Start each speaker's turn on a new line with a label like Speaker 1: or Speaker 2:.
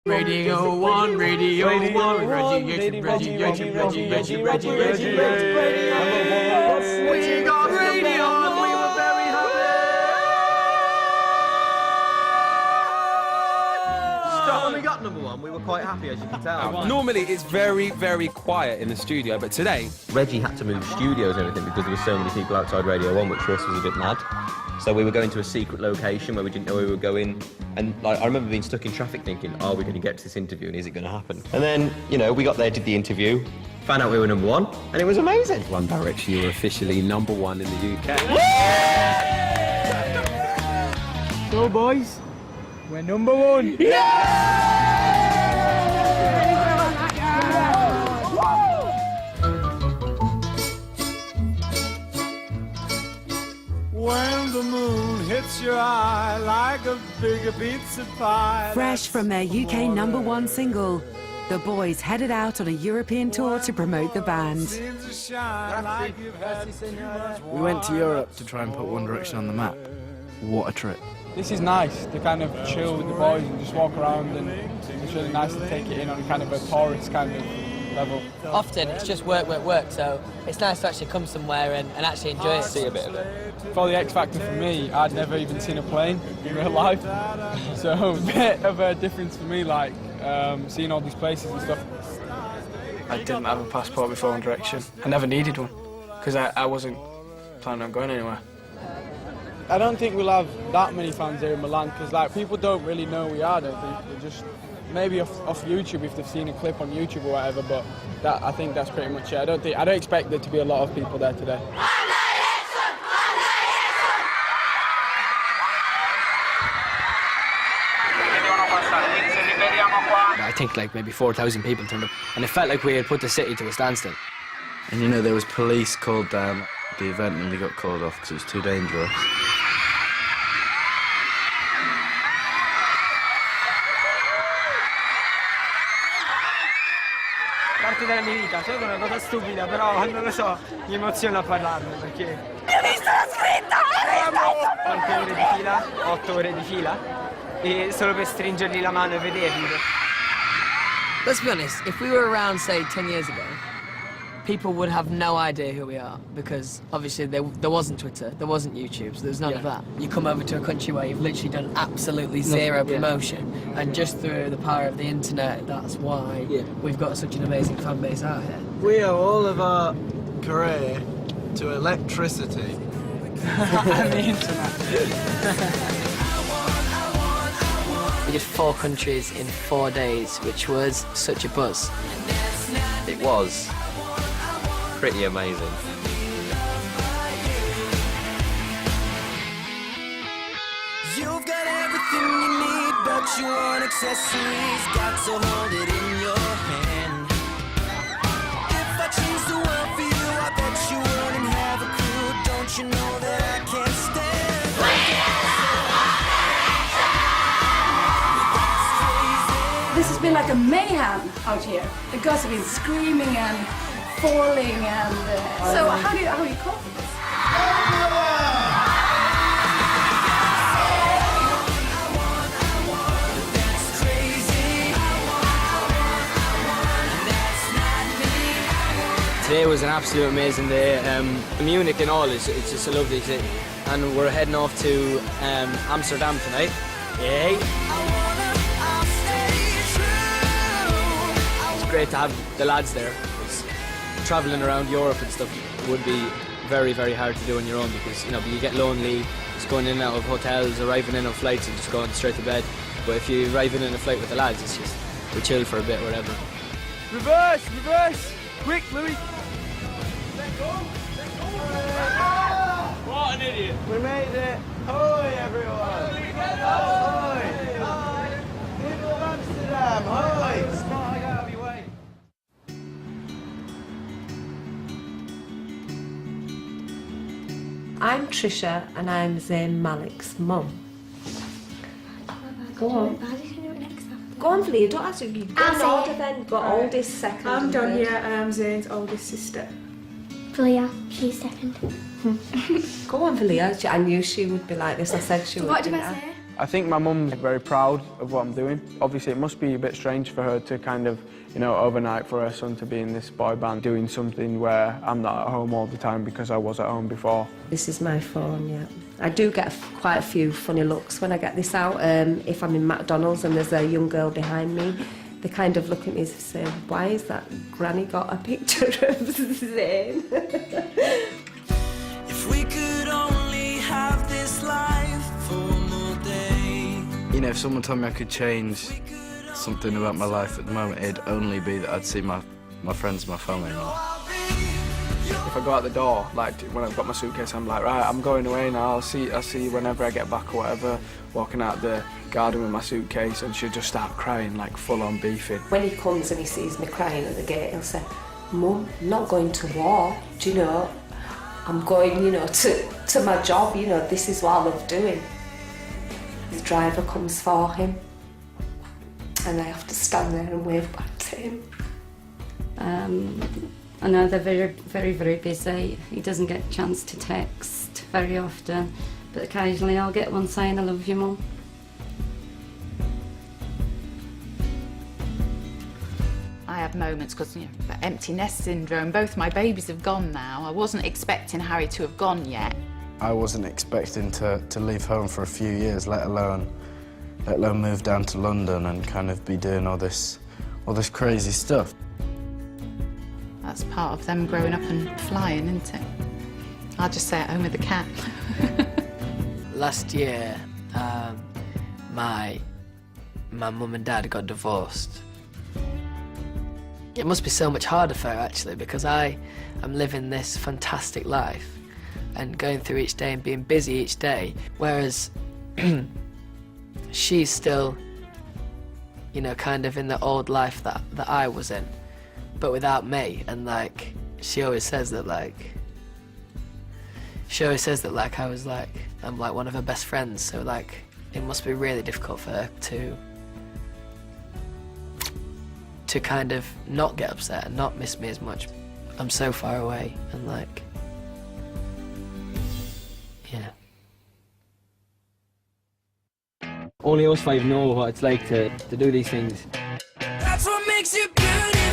Speaker 1: Radio 1, Radio 1, Reggie. We got Radio 1, we were very happy. When we got number 1, we were quite happy, as you can tell.
Speaker 2: Normally it's very, very quiet in the studio, but today...
Speaker 3: Reggie had to move studios and everything because there were so many people outside Radio 1, which for us was a bit mad. So we were going to a secret location where we didn't know where we were going. And like, I remember being stuck in traffic thinking, are we going to get to this interview and is it going to happen? And then, you know, we got there, did the interview, found out we were number 1, and it was amazing.
Speaker 2: One Direction, you were officially number 1 in the UK.
Speaker 4: So boys, we're number 1.
Speaker 5: When the moon hits your eye like a big pizza pie.
Speaker 6: Fresh from their UK number 1 single, the boys headed out on a European tour to promote the band.
Speaker 4: We went to Europe to try and put One Direction on the map. What a trip. This is nice to kind of chill with the boys and just walk around, and it's really nice to take it in on kind of a tourist kind of level.
Speaker 7: Often it's just work, so it's nice to actually come somewhere and actually enjoy it.
Speaker 3: See a bit of it.
Speaker 4: For the X Factor for me, I'd never even seen a plane in real life, so a bit of a difference for me, like seeing all these places and stuff. I didn't have a passport before One Direction. I never needed one, because I wasn't planning on going anywhere. I don't think we'll have that many fans here in Milan, because like people don't really know who we are, I don't think. They're just maybe off YouTube if they've seen a clip on YouTube or whatever, but I think that's pretty much it. I don't expect there to be a lot of people there today.
Speaker 7: I think like maybe 4,000 people turned up, and it felt like we had put the city to a standstill.
Speaker 8: And you know, there was police called down the event and they got called off because it was too dangerous.
Speaker 4: Parte della mia vita, cioè è una cosa stupida, però non lo so, mi emoziona a parlarne perché...
Speaker 6: Ho visto la scritta!
Speaker 4: Quante ore di fila? 8 ore di fila? E solo per stringergli la mano e vederli.
Speaker 7: Let's be honest, if we were around, say, 10 years ago, people would have no idea who we are, because obviously there wasn't Twitter, there wasn't YouTube, so there's none of that. You come over to a country where you've literally done absolutely zero promotion, and just through the power of the internet, that's why we've got such an amazing fan base out here.
Speaker 5: We owe all of our career to electricity.
Speaker 4: And the internet.
Speaker 7: We did 4 countries in 4 days, which was such a buzz.
Speaker 3: It was pretty amazing.
Speaker 1: You've got everything you need, but you want accessories. Got to hold it in your hand. If I change the world for you, I bet you wouldn't have a clue. Don't you know that I can't stand?
Speaker 9: This has been like a mayhem out here. The girls have been screaming and falling and... So how do you cope with this?
Speaker 7: Today was an absolute amazing day. Munich and all, it's just a lovely city. And we're heading off to Amsterdam tonight. Yay! It's great to have the lads there. Travelling around Europe and stuff would be very, very hard to do on your own, because, you know, you get lonely just going in and out of hotels, arriving in on flights and just going straight to bed. But if you arrive in a flight with the lads, it's just, we chill for a bit, whatever.
Speaker 4: Reverse! Reverse! Quick, Louis! What an idiot! We made it! Ahoy, everyone! Ahoy! People of Amsterdam, ahoy!
Speaker 6: I'm Trisha and I'm Zayn Malik's mum. Go on. Go on, Flee, don't ask you. Go in order then, but oldest second.
Speaker 9: I'm Donia and I'm Zayn's oldest sister.
Speaker 10: Valia, she's second.
Speaker 6: Go on, Valia. I knew she would be like this. I said she would.
Speaker 10: What did
Speaker 6: be
Speaker 10: I
Speaker 6: like.
Speaker 10: say?
Speaker 4: I think my mum's very proud of what I'm doing. Obviously, it must be a bit strange for her to kind of, you know, overnight for her son to be in this boy band doing something where I'm not at home all the time because I was at home before.
Speaker 11: This is my phone, yeah. I do get quite a few funny looks when I get this out. If I'm in McDonald's and there's a young girl behind me, they kind of look at me and say, why is that granny got a picture of Zayn?
Speaker 1: If we could only have this life for one more day.
Speaker 8: You know, if someone told me I could change something about my life at the moment, it'd only be that I'd see my friends and my family more.
Speaker 4: If I go out the door, like when I've got my suitcase, I'm like, right, I'm going away now, I'll see you whenever I get back or whatever. Walking out the garden with my suitcase, and she'll just start crying, like full-on beefing.
Speaker 11: When he comes and he sees me crying at the gate, he'll say, Mum, I'm not going to war, do you know? I'm going, you know, to my job, you know, this is what I love doing. The driver comes for him, and I have to stand there and wave back to him.
Speaker 9: I know they're very, very, very busy. He doesn't get a chance to text very often, but occasionally I'll get one saying, I love you, Mum.
Speaker 12: I have moments because, you know, empty nest syndrome. Both my babies have gone now. I wasn't expecting Harry to have gone yet.
Speaker 8: I wasn't expecting to leave home for a few years, let alone move down to London and kind of be doing all this crazy stuff.
Speaker 12: That's part of them growing up and flying, isn't it? I'll just stay at home with the cat.
Speaker 7: Last year, my mum and dad got divorced. It must be so much harder for her, actually, because I am living this fantastic life and going through each day and being busy each day, whereas she's still, you know, kind of in the old life that I was in, but without me. And like, she always says that like I was like, I'm like one of her best friends, so like it must be really difficult for her to kind of not get upset and not miss me as much. I'm so far away, and like, yeah.
Speaker 13: Only us five know what it's like to do these things.
Speaker 1: That's what makes you beautiful.